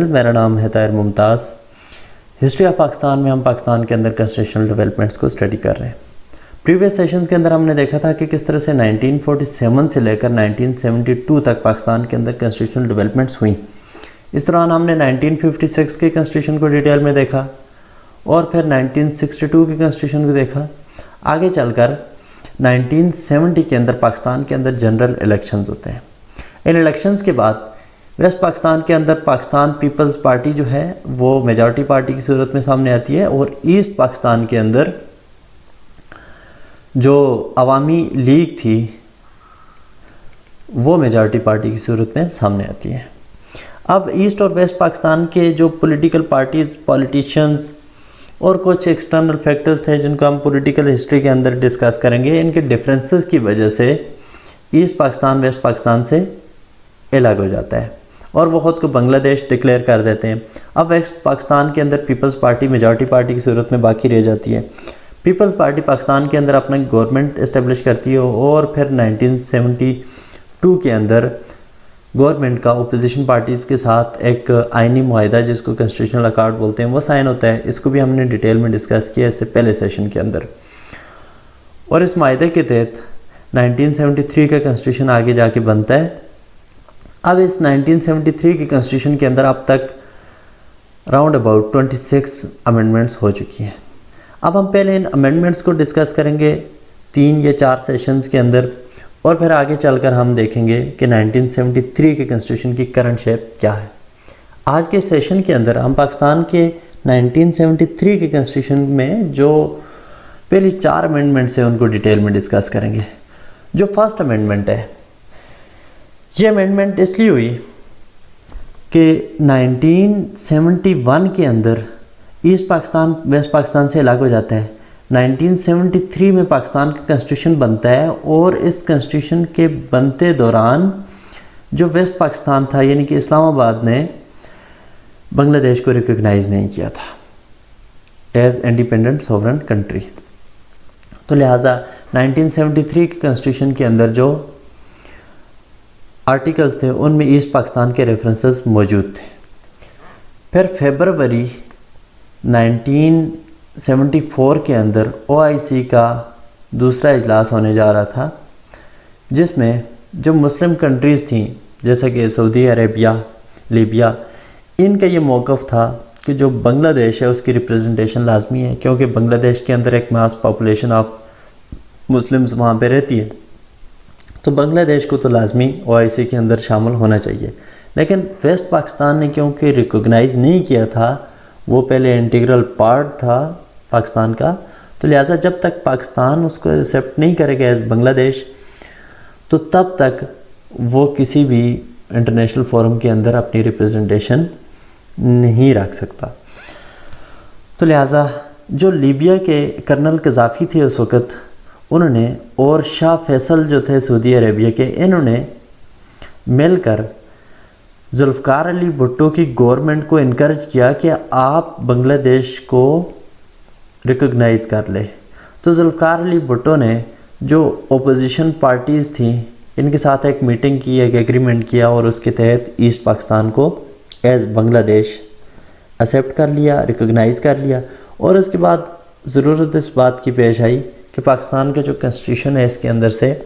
मेरा नाम है ताहिर मुमताज़। हिस्ट्री ऑफ पाकिस्तान में हम पाकिस्तान के अंदर कॉन्स्टिट्यूशनल डेवलपमेंट्स को स्टडी कर रहे हैं। प्रीवियस सेशंस के अंदर हमने देखा था कि किस तरह से 1947 से लेकर 1972 तक पाकिस्तान के अंदर कॉन्स्टिट्यूशनल डेवलपमेंट्स हुई। इस दौरान हमने 1956 के कॉन्स्टिट्यूशन को डिटेल में देखा और फिर 1962 के कॉन्स्टिट्यूशन को देखा। आगे चलकर 1970 के अंदर पाकिस्तान के अंदर जनरल इलेक्शंस होते हैं। इन इलेक्शंस के बाद वेस्ट पाकिस्तान के अंदर पाकिस्तान पीपल्स पार्टी जो है वो मेजॉरिटी पार्टी की सूरत में सामने आती है और ईस्ट पाकिस्तान के अंदर जो अवामी लीग थी वो मेजॉरिटी पार्टी की सूरत में सामने आती है। अब ईस्ट और वेस्ट पाकिस्तान के जो पॉलिटिकल पार्टीज, पॉलिटिशियंस और कुछ एक्सटर्नल फैक्टर्स थे जिनको हम पॉलिटिकल हिस्ट्री के अंदर डिस्कस करेंगे, इनके डिफरेंसेस की वजह से ईस्ट पाकिस्तान वेस्ट पाकिस्तान से अलग हो जाता है और वो ख़ुद को बांग्लादेश डिक्लेयर कर देते हैं। अब वेस्ट पाकिस्तान के अंदर पीपल्स पार्टी मेजॉरिटी पार्टी की सूरत में बाकी रह जाती है। पीपल्स पार्टी पाकिस्तान के अंदर अपना गवर्नमेंट इस्टेब्लिश करती है और फिर 1972 के अंदर गवर्नमेंट का अपोजिशन पार्टीज़ के साथ एक आइनी मुआहिदा जिसको कॉन्स्टिट्यूशनल अकॉर्ड बोलते हैं वो साइन होता है। इसको भी हमने डिटेल में डिस्कस किया इससे पहले सेशन के अंदर। और इस मुआहिदे के तहत 1973 का कॉन्स्टिट्यूशन आगे जाके बनता है। अब इस 1973 के कॉन्स्टिट्यूशन के अंदर अब तक राउंड अबाउट 26 अमेंडमेंट्स हो चुकी हैं। अब हम पहले इन अमेंडमेंट्स को डिस्कस करेंगे 3 या 4 सेशंस के अंदर और फिर आगे चलकर हम देखेंगे कि 1973 के कॉन्स्टिट्यूशन की करंट शेप क्या है। आज के सेशन के अंदर हम पाकिस्तान के 1973 के कॉन्स्टिट्यूशन में जो पहली 4 अमेंडमेंट्स हैं उनको डिटेल में डिस्कस करेंगे। जो फर्स्ट अमेंडमेंट है, ये अमेंडमेंट इसलिए हुई कि 1971 के अंदर ईस्ट पाकिस्तान वेस्ट पाकिस्तान से अलग हो जाता है। 1973 में पाकिस्तान का कॉन्स्टिट्यूशन बनता है और इस कॉन्स्टिट्यूशन के बनते दौरान जो वेस्ट पाकिस्तान था यानी कि इस्लामाबाद ने बांग्लादेश को रिकॉग्नाइज़ नहीं किया था एज इंडिपेंडेंट सॉवरेन कंट्री। तो लिहाजा 1973 के कॉन्स्टिट्यूशन के अंदर जो आर्टिकल्स थे उनमें ईस्ट पाकिस्तान के रेफरेंसेस मौजूद थे। फिर फरवरी 1974 के अंदर OIC का दूसरा इजलास होने जा रहा था जिसमें जो मुस्लिम कंट्रीज़ थीं जैसे कि सऊदी अरेबिया, लीबिया, इनका ये मौक़िफ़ था कि जो बांग्लादेश है उसकी रिप्रेजेंटेशन लाजमी है क्योंकि बांग्लादेश के अंदर एक मास पॉपुलेशन ऑफ मुस्लिम्स वहाँ पे रहती है, तो बांग्लादेश को तो लाजमी OIC के अंदर शामिल होना चाहिए। लेकिन वेस्ट पाकिस्तान ने क्योंकि रिकॉग्नाइज़ नहीं किया था, वो पहले इंटीग्रल पार्ट था पाकिस्तान का, तो लिहाजा जब तक पाकिस्तान उसको एक्सेप्ट नहीं करेगा एज बांग्लादेश तो तब तक वो किसी भी इंटरनेशनल फोरम के अंदर अपनी रिप्रेजेंटेशन नहीं रख सकता। तो लिहाजा जो लीबिया के कर्नल कज़ाफ़ी थे उस वक़्त, उन्होंने और शाह फैसल जो थे सऊदी अरेबिया के, इन्होंने मिलकर जुल्फ़कार अली भुट्टो की गवर्नमेंट को इनकरेज किया कि आप बांग्लादेश को रिकॉग्नाइज़ कर ले। तो जुल्फ़कार अली भुट्टो ने जो ओपोजिशन पार्टीज़ थी इनके साथ एक मीटिंग की, एक एग्रीमेंट किया और उसके तहत ईस्ट पाकिस्तान को एज़ बांग्लादेश एक्सेप्ट कर लिया, रिकॉग्नाइज़ कर लिया। और उसके बाद ज़रूरत इस बात की पेश आई कि पाकिस्तान का जो कॉन्स्टिट्यूशन है इसके अंदर से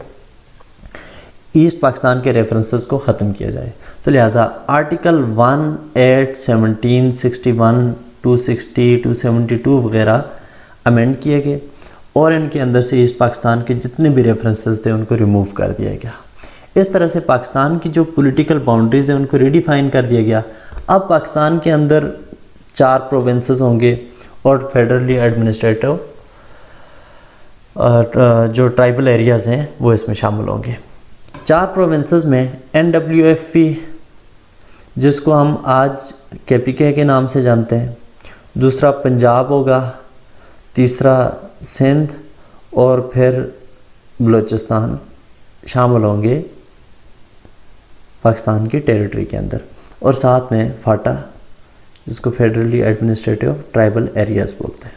ईस्ट पाकिस्तान के रेफरेंसेस को ख़त्म किया जाए। तो लिहाजा आर्टिकल 1, 8, 17, 61, 260, 272 वगैरह अमेंड किए गए और इनके अंदर से ईस्ट पाकिस्तान के जितने भी रेफरेंसेस थे उनको रिमूव कर दिया गया। इस तरह से पाकिस्तान की जो पॉलिटिकल बाउंड्रीज़ हैं उनको रिडिफाइन कर दिया गया। अब पाकिस्तान के अंदर 4 प्रोविंसेस होंगे और फेडरली एडमिनिस्ट्रेटिव जो ट्राइबल एरियाज़ हैं वो इसमें शामिल होंगे। 4 प्रोविंसेस में NWFP जिसको हम आज KPK के नाम से जानते हैं, दूसरा पंजाब होगा, तीसरा सिंध और फिर बलूचिस्तान शामिल होंगे पाकिस्तान की टेरिटरी के अंदर, और साथ में फाटा जिसको फेडरली एडमिनिस्ट्रेटिव ट्राइबल एरियाज़ बोलते हैं।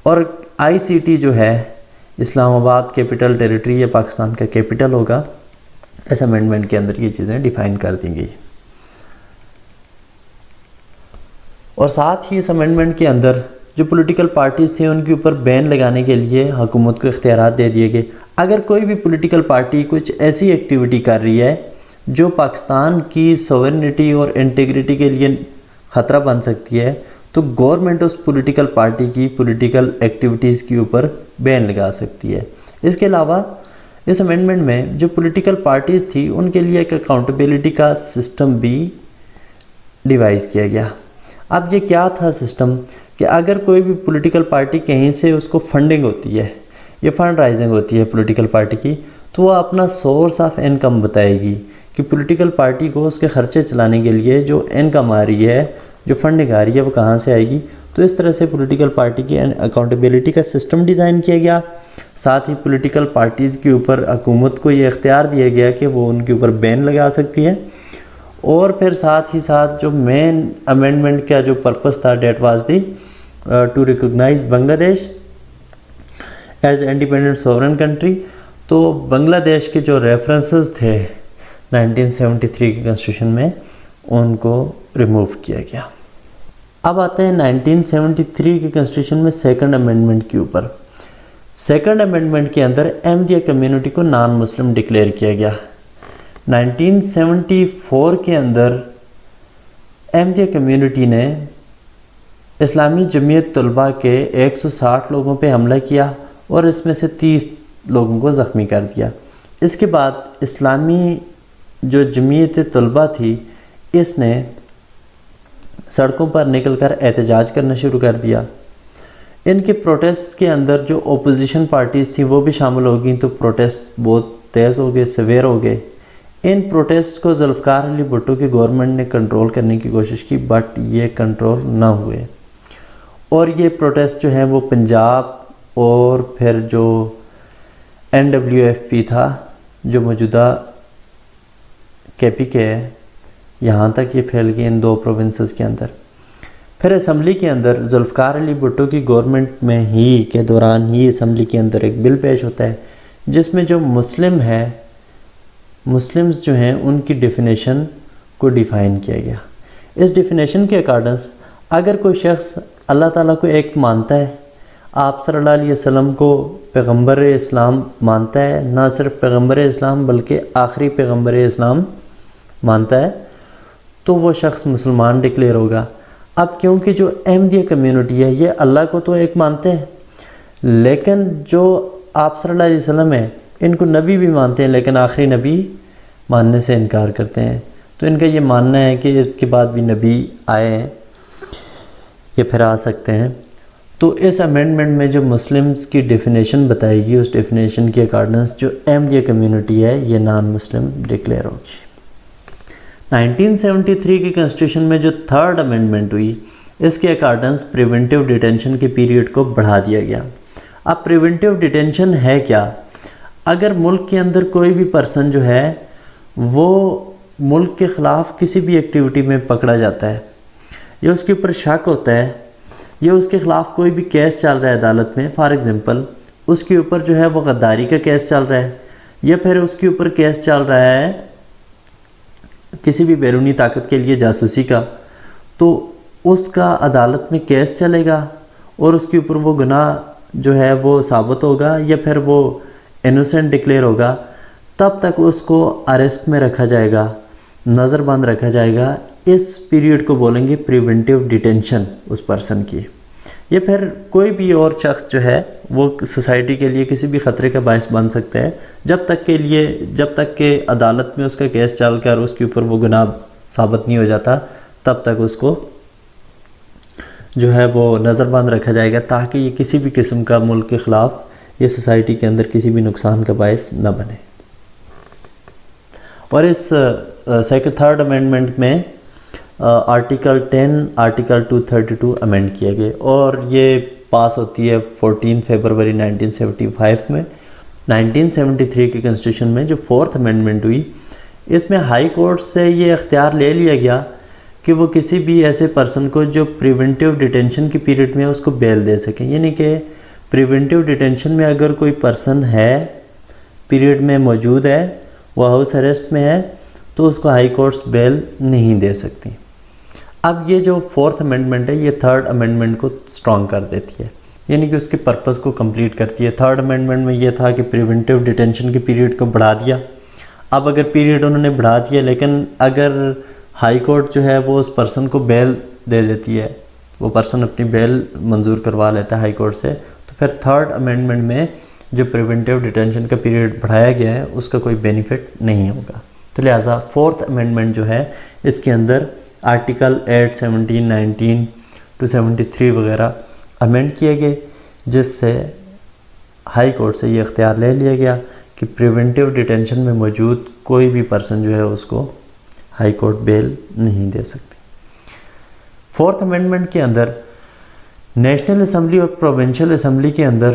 और ICT जो है इस्लामाबाद कैपिटल टेरिटरी ये पाकिस्तान का कैपिटल होगा। इस अमेंडमेंट के अंदर ये चीज़ें डिफ़ाइन कर दी गई। और साथ ही इस अमेंडमेंट के अंदर जो पॉलिटिकल पार्टीज़ थे उनके ऊपर बैन लगाने के लिए हुकूमत को इख्तियारात दे दिए गए। अगर कोई भी पॉलिटिकल पार्टी कुछ ऐसी एक्टिविटी कर रही है जो पाकिस्तान की सॉवरेनिटी और इंटीग्रिटी के लिए ख़तरा बन सकती है, तो गवर्नमेंट उस पॉलिटिकल पार्टी की पॉलिटिकल एक्टिविटीज़ के ऊपर बैन लगा सकती है। इसके अलावा इस अमेंडमेंट में जो पॉलिटिकल पार्टीज़ थी उनके लिए एक अकाउंटेबिलिटी का सिस्टम भी डिवाइस किया गया। अब ये क्या था सिस्टम कि अगर कोई भी पॉलिटिकल पार्टी कहीं से उसको फंडिंग होती है या फंड राइजिंग होती है पॉलिटिकल पार्टी की, तो वो अपना सोर्स ऑफ इनकम बताएगी कि पॉलिटिकल पार्टी को उसके खर्चे चलाने के लिए जो इनकम आ रही है, जो फंडिंग आ रही है, वो कहाँ से आएगी। तो इस तरह से पॉलिटिकल पार्टी की अकाउंटेबिलिटी का सिस्टम डिज़ाइन किया गया। साथ ही पॉलिटिकल पार्टीज़ के ऊपर हुकूमत को ये इख्तियार दिया गया कि वो उनके ऊपर बैन लगा सकती है। और फिर साथ ही साथ जो मेन अमेंडमेंट का जो पर्पस था, that was the to recognize Bangladesh as independent sovereign country. तो बांग्लादेश के जो रेफरेंसेस थे 1973 के कॉन्स्टिट्यूशन में, उनको रिमूव किया गया। अब आते हैं 1973 के कॉन्स्टिट्यूशन में सेकंड अमेंडमेंट के ऊपर। सेकंड अमेंडमेंट के अंदर अहमदिया कम्युनिटी को नॉन मुस्लिम डिक्लेयर किया गया। 1974 के अंदर अहमदिया कम्युनिटी ने इस्लामी जमीयत तलबा के 160 लोगों पे हमला किया और इसमें से 30 लोगों को ज़ख्मी कर दिया। इसके बाद इस्लामी जो जमीयत तलबा थी, इसने सड़कों पर निकलकर एहतजाज करना शुरू कर दिया। इनके प्रोटेस्ट के अंदर जो ओपोजिशन पार्टीज़ थी वो भी शामिल हो गई, तो प्रोटेस्ट बहुत तेज़ हो गए, सवेर हो गए। इन प्रोटेस्ट को जुल्फ़िकार अली भुट्टो की गवर्नमेंट ने कंट्रोल करने की कोशिश की, बट ये कंट्रोल ना हुए और ये प्रोटेस्ट जो है वो पंजाब और फिर जो NWFP था, जो मौजूदा KPK है, यहाँ तक ये फैल गई इन 2 प्रोविंसेस के अंदर। फिर असम्बली के अंदर जुल्फ़िकार अली भुट्टो की गवर्नमेंट में ही के दौरान ही असम्बली के अंदर एक बिल पेश होता है जिसमें जो मुस्लिम है, मुस्लिम्स जो हैं उनकी डेफिनेशन को डिफ़ाइन किया गया। इस डेफिनेशन के अकॉर्डिंग अगर कोई शख्स अल्लाह ताला को एक मानता है, आप सल्लल्लाहु अलैहि वसल्लम को पैगम्बर इस्लाम मानता है, ना सिर्फ पैगम्बर इस्लाम बल्कि आखिरी पैगम्बर इस्लाम मानता है, तो वो शख्स मुसलमान डिक्लेयर होगा। अब क्योंकि जो अहमदिया कम्युनिटी है ये अल्लाह को तो एक मानते हैं, लेकिन जो आप सल्लल्लाहु अलैहि वसल्लम है इनको नबी भी मानते हैं, लेकिन आखिरी नबी मानने से इनकार करते हैं। तो इनका ये मानना है कि इसके बाद भी नबी आए हैं, ये फिर आ सकते हैं। तो इस अमेंडमेंट में जो मुस्लिम्स की डेफिनेशन बताएगी, उस डेफिनेशन के अकॉर्डिंग जो अहमदिया कम्युनिटी है ये नॉन मुस्लिम डिक्लेयर होगी। 1973 के कॉन्स्टिट्यूशन में जो थर्ड अमेंडमेंट हुई, इसके अकॉर्डिंग प्रिवेंटिव डिटेंशन के पीरियड को बढ़ा दिया गया। अब प्रिवेंटिव डिटेंशन है क्या? अगर मुल्क के अंदर कोई भी पर्सन जो है वो मुल्क के ख़िलाफ़ किसी भी एक्टिविटी में पकड़ा जाता है या उसके ऊपर शक होता है या उसके ख़िलाफ़ कोई भी केस चल रहा है अदालत में, फॉर एग्ज़ाम्पल उसके ऊपर जो है वो गद्दारी का केस चल रहा है या फिर उसके ऊपर केस चल रहा है किसी भी बैरूनी ताकत के लिए जासूसी का, तो उसका अदालत में केस चलेगा और उसके ऊपर वो गुनाह जो है वो साबित होगा या फिर वो इनोसेंट डिक्लेयर होगा, तब तक उसको अरेस्ट में रखा जाएगा, नज़रबंद रखा जाएगा। इस पीरियड को बोलेंगे प्रिवेंटिव डिटेंशन उस पर्सन की। या फिर कोई भी और शख्स जो है वो सोसाइटी के लिए किसी भी ख़तरे का बायस बन सकता है, जब तक के अदालत में उसका केस चलकर उसके ऊपर वो गुनाह साबित नहीं हो जाता, तब तक उसको जो है वो नज़रबंद रखा जाएगा, ताकि ये किसी भी किस्म का मुल्क के ख़िलाफ़ ये सोसाइटी के अंदर किसी भी नुकसान का बायस न बने। और इस थर्ड अमेंडमेंट में आर्टिकल 10, आर्टिकल 232 अमेंड किए गए और ये पास होती है 14 फरवरी 1975 में। 1973 के कॉन्स्टिट्यूशन में जो फोर्थ अमेंडमेंट हुई, इसमें हाई कोर्ट से ये अख्तियार ले लिया गया कि वो किसी भी ऐसे पर्सन को जो प्रिवेंटिव डिटेंशन के पीरियड में उसको बेल दे सकें। यानी कि प्रिवेंटिव डिटेंशन में अगर कोई पर्सन है, पीरियड में मौजूद है, वो हाउस अरेस्ट में है, तो उसको हाई कोर्ट्स बेल नहीं दे सकती। अब ये जो फोर्थ अमेंडमेंट है ये थर्ड अमेंडमेंट को स्ट्रॉन्ग कर देती है, यानी कि उसके पर्पस को कंप्लीट करती है। थर्ड अमेंडमेंट में ये था कि प्रिवेंटिव डिटेंशन के पीरियड को बढ़ा दिया। अब अगर पीरियड उन्होंने बढ़ा दिया, लेकिन अगर हाई कोर्ट जो है वो उस पर्सन को बेल दे देती है, वो पर्सन अपनी बेल मंजूर करवा लेता है हाई कोर्ट से, तो फिर थर्ड अमेंडमेंट में जो प्रिवेंटिव डिटेंशन का पीरियड बढ़ाया गया है उसका कोई बेनिफिट नहीं होगा। तो लिहाजा फोर्थ अमेंडमेंट जो है इसके अंदर आर्टिकल 8, 17, 19 to 73 वगैरह अमेंड किए गए, जिससे हाई कोर्ट से ये इख्तियार ले लिया गया कि प्रिवेंटिव डिटेंशन में मौजूद कोई भी पर्सन जो है उसको हाई कोर्ट बेल नहीं दे सकती। फोर्थ अमेंडमेंट के अंदर नेशनल असम्बली और प्रोविंशियल असम्बली के अंदर,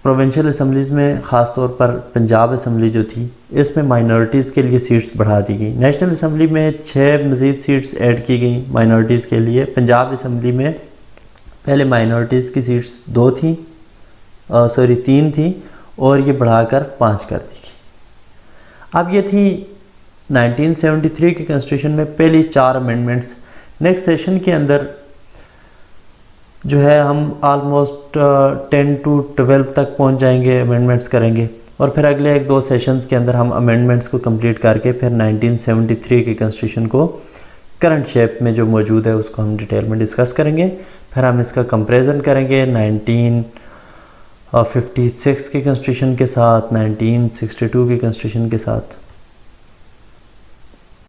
प्रोविंशियल असम्बलीज़ में ख़ास तौर पर पंजाब असम्बली जो थी इसमें माइनॉरिटीज़ के लिए सीट्स बढ़ा दी गई। नेशनल असम्बली में 6 मज़ीद सीट्स ऐड की गई माइनॉरिटीज़ के लिए। पंजाब असम्बली में पहले माइनॉरिटीज़ की सीट्स 3 थी और ये बढ़ाकर 5 कर दी गई। अब ये थी 1973 के कॉन्स्टिट्यूशन में पहली 4 अमेंडमेंट्स। नेक्स्ट सेशन के अंदर जो है हम आलमोस्ट 10 to 12 तक पहुंच जाएंगे, अमेंडमेंट्स करेंगे, और फिर अगले 1-2 सेशंस के अंदर हम अमेंडमेंट्स को कंप्लीट करके फिर 1973 के कॉन्स्टिट्यूशन को करंट शेप में जो मौजूद है उसको हम डिटेल में डिस्कस करेंगे। फिर हम इसका कंपैरिजन करेंगे 1956 के कॉन्स्टिट्यूशन के साथ, 1962 के कॉन्स्टिट्यूशन के साथ।